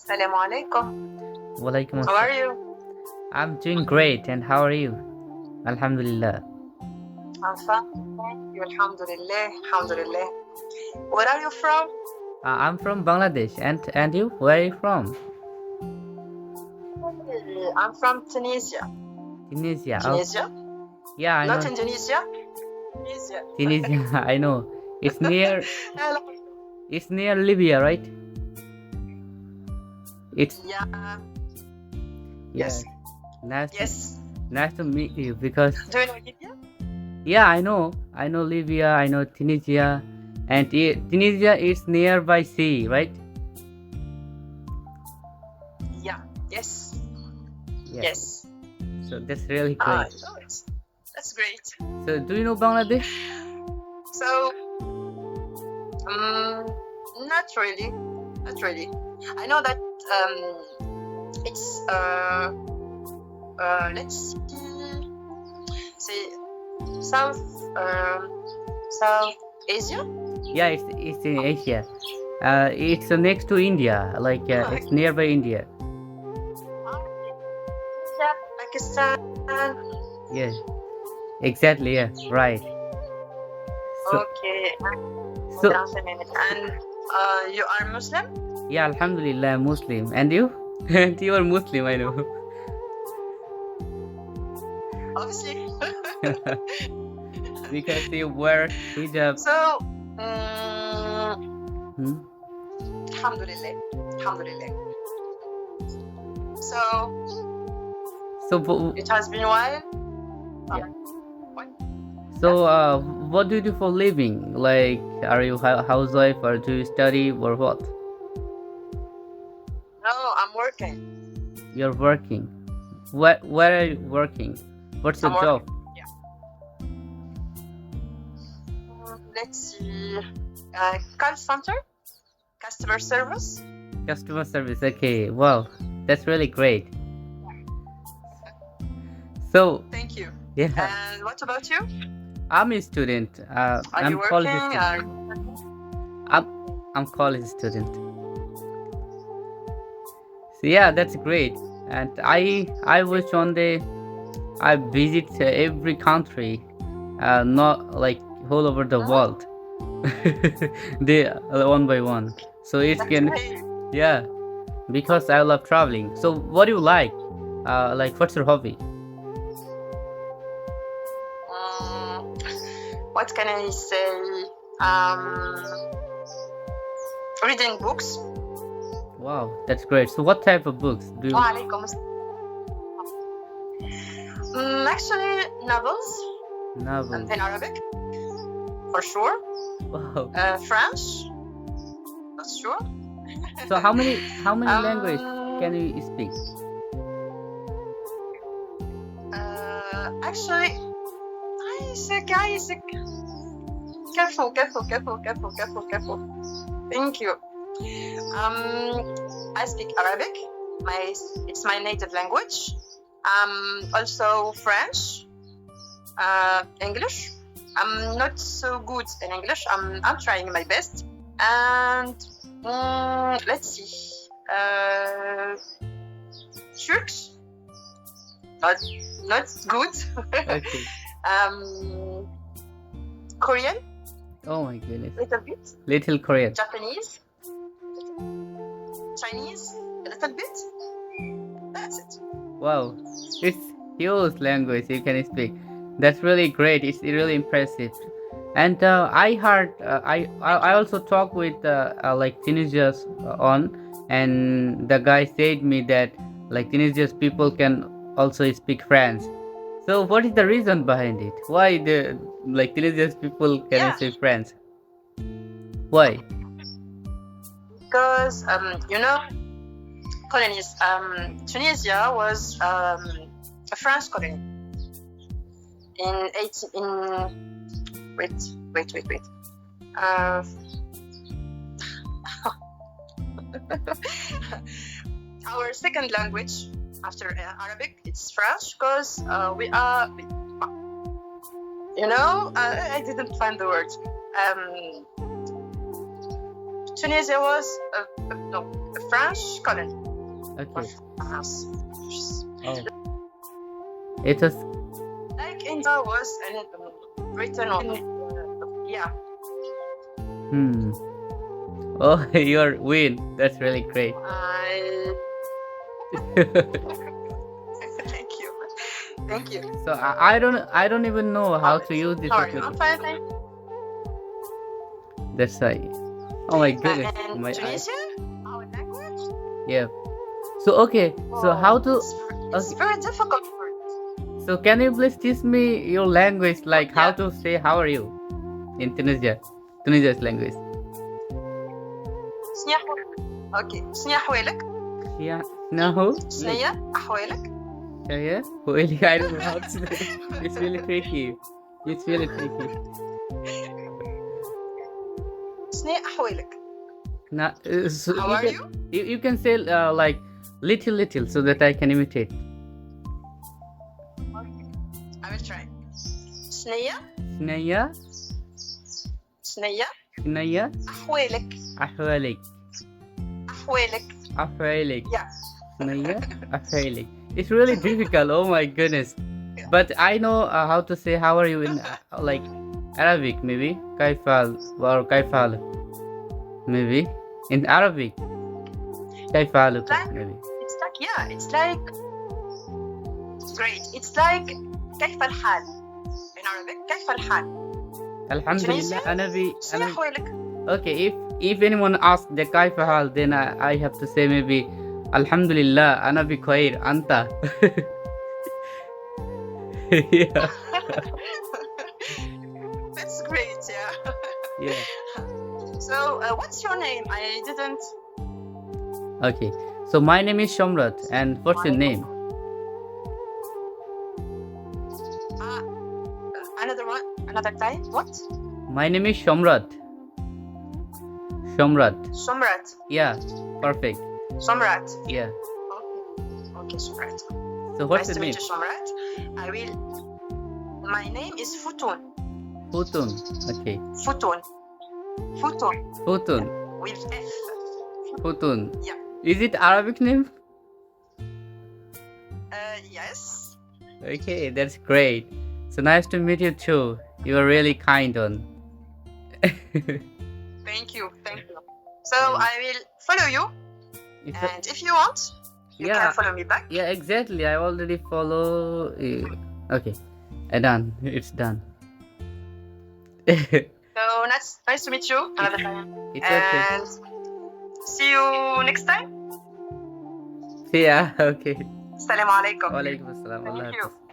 Assalamu alaikum. Walaikum How are assalam. you? I'm doing great, and how are you? Alhamdulillah. I'm fine. Thank you. Alhamdulillah. Alhamdulillah. Where are you from? I'm from Bangladesh, and you? Where are you from? I'm from Tunisia. Tunisia. Oh, Tunisia? yeah, I Not know Indonesia. Tunisia. Tunisia. I know. It's near. Hello. It's near Libya, right? It's Yeah. yeah. Yes. Nice. Yes. Nice to meet you because Do you know Libya? yeah, I know. I know Libya. I know Tunisia, and Tunisia is nearby sea, right? Yeah. Yes. Yeah. Yes. So that's really Ah, great. no, that's great. So do you know Bangladesh? So, not really. Not really. I know that it's let's see, South South Asia. Yeah, it's in Asia. It's next to India, like it's nearby India. Pakistan. Yeah, exactly. Yeah, right. So, Okay. so And you are Muslim? yeah, Alhamdulillah, I'm Muslim. And you? And you are Muslim, I know. Obviously. Because you wear hijab. So, Hmm? Alhamdulillah. Alhamdulillah. So, So, it has been a while. Yeah. So, what do you do for living? Like, are you housewife or do you study or what? No, I'm working. You're working. Where are you working? What's your I'm job? Yeah. Let's see. Call center, customer service. Customer service. Okay. Wow, that's really great. So Thank you. yeah, And what about you? I'm a student. Are I'm you college working? student. I'm college student. So yeah, that's great. And I wish one day I visit every country, not like all over the world. They one by one. So it That's can great. yeah, because I love traveling. So what do you like? Like what's your hobby? What can I say? Reading books. Wow, that's great. So what type of books do you? Waalaikum Actually, novels. Novels. In Arabic, for sure. Wow. French, that's sure. So how many languages can you speak? Actually, Isaac. Careful. Thank you. I speak Arabic. It's my native language. Also French, English. I'm not so good in English. I'm trying my best. And let's see. Turkish. Not good. Okay. Korean. Oh my goodness. Little bit. Little Korean. Japanese. Chinese. A little bit. That's it. Wow, it's huge language you can speak. That's really great. It's really impressive. And I heard I also talked with like Tunisians on, and the guy said me that like Tunisian people can also speak French. So what is the reason behind it? Why the like Tunisian people can speak French? Why? Because colonies. Tunisia was a French colony wait. Our second language after Arabic, it's French, because we are. I didn't find the word. Tunisia was no, a French colony. Okay. France. Oh. It was. Like India was in Britain or yeah. Oh, your win. That's really great. Thank you. Thank you. So I don't even know how to use this Sorry, application. I'm fine, thank you. That's right. Oh my goodness. And My eyes. Tunisian? Our language? Yeah. So okay. So how to? It's very difficult for it. So can you please teach me your language, like how to say how are you in Tunisia's language? Okay. شنيا أحوالك؟ Yeah. No. شنيا أحوالك؟ Yeah. Well, I don't know how to say it. It's really tricky. It's really tricky. شنيا أحوالك؟ Now, so How are you? You can say like little so that I can imitate. I will try. شنيا شنيا أحوالك أحوالك أحوالك Yeah. شنيا أحوالك. It's really difficult. Oh my goodness. But I know how to say how are you in like Arabic maybe. كيفال or كيفالك maybe in Arabic. كيفالك maybe. It's like great. It's like كيف الحال in Arabic. كيف الحال. الحمد لله أنا شنو أحوالك؟ Okay, if anyone asks the كيف حال, then I have to say maybe الحمد لله أنا بخير أنت. Yeah. That's great, yeah. Yeah. So, what's your name? I didn't. Okay, so my name is Samrat, and what's your name? Another time? What? My name is Samrat. Samrat. Yeah, perfect. Samrat. Yeah. Okay, Samrat. So what's Nice your to name? meet you, Samrat. My name is Futun. Futun. Okay. Futun. Futun. With F. Futun. Yeah. Is it Arabic name? Yes. Okay, that's great. So nice to meet you too. You are really kind on. Thank you. So I will follow you, and if you want, you can follow me back. Yeah, exactly. I already follow. Okay, done. It's done. So nice to meet you another time. It's okay. And see you next time. Yeah. Okay. Assalamu alaikum. Walaikum assalam. Thank Allah you. Hafiz.